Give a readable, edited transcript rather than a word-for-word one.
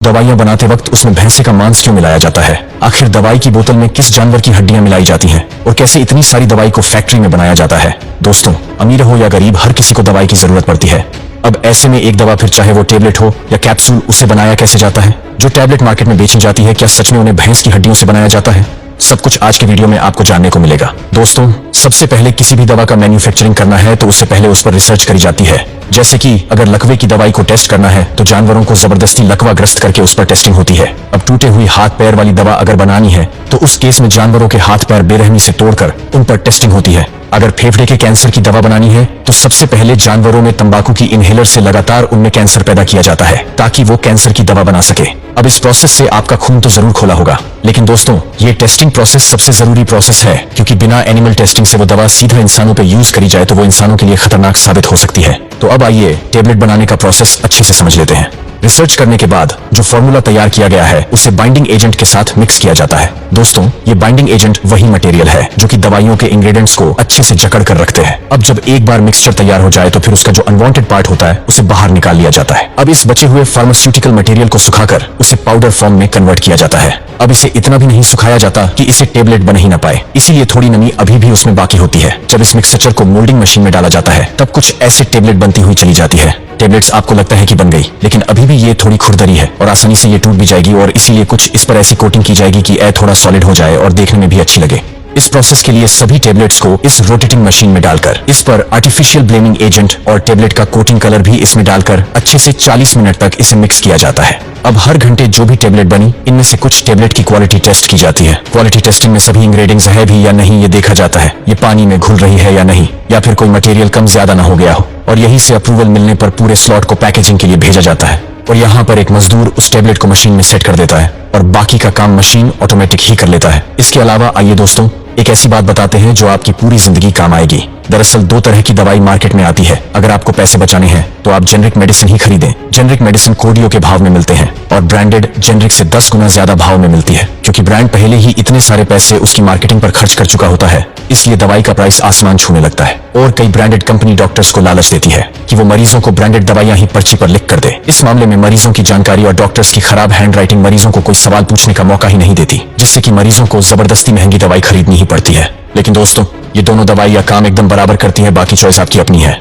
दवाइयां बनाते वक्त उसमें भैंसे का मांस क्यों मिलाया जाता है? आखिर दवाई की बोतल में किस जानवर की हड्डियां मिलाई जाती हैं? और कैसे इतनी सारी दवाई को फैक्ट्री में बनाया जाता है? दोस्तों, अमीर हो या गरीब, हर किसी को दवाई की जरूरत पड़ती है। अब ऐसे में एक दवा, फिर चाहे वो टेबलेट हो या कैप्सूल, उसे बनाया कैसे जाता है? जो टैबलेट मार्केट में बेची जाती है, क्या सच में उन्हें भैंस की हड्डियों से बनाया जाता है? सब कुछ आज के वीडियो में आपको जानने को मिलेगा। दोस्तों, सबसे पहले किसी भी दवा का मैन्युफैक्चरिंग करना है तो उससे पहले उस पर रिसर्च करी जाती है। जैसे कि अगर लकवे की दवाई को टेस्ट करना है तो जानवरों को जबरदस्ती लकवा ग्रस्त करके उस पर टेस्टिंग होती है। अब टूटे हुई हाथ पैर वाली दवा अगर बनानी है तो उस केस में जानवरों के हाथ पैर बेरहमी से तोड़कर उन पर टेस्टिंग होती है। अगर फेफड़े के कैंसर की दवा बनानी है तो सबसे पहले जानवरों में तंबाकू की इनहेलर से लगातार उनमें कैंसर पैदा किया जाता है ताकि वो कैंसर की दवा बना सके। अब इस प्रोसेस से आपका खून तो जरूर खोला होगा, लेकिन दोस्तों, ये टेस्टिंग प्रोसेस सबसे जरूरी प्रोसेस है, क्योंकि बिना एनिमल टेस्टिंग से वो दवा सीधा इंसानों पे यूज करी जाए तो वो इंसानों के लिए खतरनाक साबित हो सकती है। तो अब आइए टेबलेट बनाने का प्रोसेस अच्छे से समझ लेते हैं। रिसर्च करने के बाद जो फॉर्मूला तैयार किया गया है उसे बाइंडिंग एजेंट के साथ मिक्स किया जाता है। दोस्तों, ये बाइंडिंग एजेंट वही मटेरियल है जो कि दवाइयों के इंग्रेडिएंट्स को अच्छे से जकड़ कर रखते हैं। अब जब एक बार मिक्सचर तैयार हो जाए तो फिर उसका जो अनवांटेड पार्ट होता है उसे बाहर निकाल लिया जाता है। अब इस बचे हुए फार्मास्यूटिकल मटेरियल को सुखाकर उसे पाउडर फॉर्म में कन्वर्ट किया जाता है। अब इसे इतना भी नहीं सुखाया जाता कि इसे टेबलेट बन ही ना पाए, इसीलिए थोड़ी नमी अभी भी उसमें बाकी होती है। जब इस मिक्सचर को मोल्डिंग मशीन में डाला जाता है तब कुछ ऐसे टेबलेट बनती हुई चली जाती है। टेबलेट्स आपको लगता है कि बन गई, लेकिन अभी भी ये थोड़ी खुरदरी है और आसानी से ये टूट भी जाएगी, और इसीलिए कुछ इस पर ऐसी कोटिंग की जाएगी कि यह थोड़ा सॉलिड हो जाए और देखने में भी अच्छी लगे। इस प्रोसेस के लिए सभी टेबलेट्स को इस रोटेटिंग मशीन में डालकर इस पर आर्टिफिशियल ब्लेमिंग एजेंट और टेबलेट का कोटिंग कलर भी इसमें डालकर अच्छे से 40 मिनट तक इसे मिक्स किया जाता है। अब हर घंटे जो भी टेबलेट बनी, इनमें से कुछ टेबलेट की क्वालिटी टेस्ट की जाती है। क्वालिटी टेस्टिंग में सभी इंग्रेडिएंट्स है भी या नहीं ये देखा जाता है, ये पानी में घुल रही है या नहीं, या फिर कोई मटेरियल कम ज्यादा ना हो गया हो, और यही से अप्रूवल मिलने पर पूरे स्लॉट को पैकेजिंग के लिए भेजा जाता है। और यहाँ पर एक मजदूर उस टेबलेट को मशीन में सेट कर देता है और बाकी का काम मशीन ऑटोमेटिक ही कर लेता है। इसके अलावा आइए दोस्तों, एक ऐसी बात बताते हैं जो आपकी पूरी जिंदगी काम आएगी। दरअसल दो तरह की दवाई मार्केट में आती है। अगर आपको पैसे बचाने हैं तो आप जेनरिक मेडिसिन ही खरीदें। जेनरिक मेडिसिन कोडियो के भाव में मिलते हैं और ब्रांडेड जेनरिक से 10 गुना ज्यादा भाव में मिलती है, क्योंकि ब्रांड पहले ही इतने सारे पैसे उसकी मार्केटिंग पर खर्च कर चुका होता है, इसलिए दवाई का प्राइस आसमान छूने लगता है। और कई ब्रांडेड कंपनी डॉक्टर्स को लालच देती है कि वो मरीजों को ब्रांडेड दवाइयां ही पर्ची पर लिख कर दे। इस मामले में मरीजों की जानकारी और डॉक्टर्स की खराब हैंड राइटिंग मरीजों को कोई सवाल पूछने का मौका ही नहीं देती, जिससे कि मरीजों को जबरदस्ती महंगी दवाई खरीदनी ही पड़ती है। लेकिन दोस्तों, ये दोनों दवाइयां काम एकदम बराबर करती हैं, बाकी चॉइस आपकी अपनी है।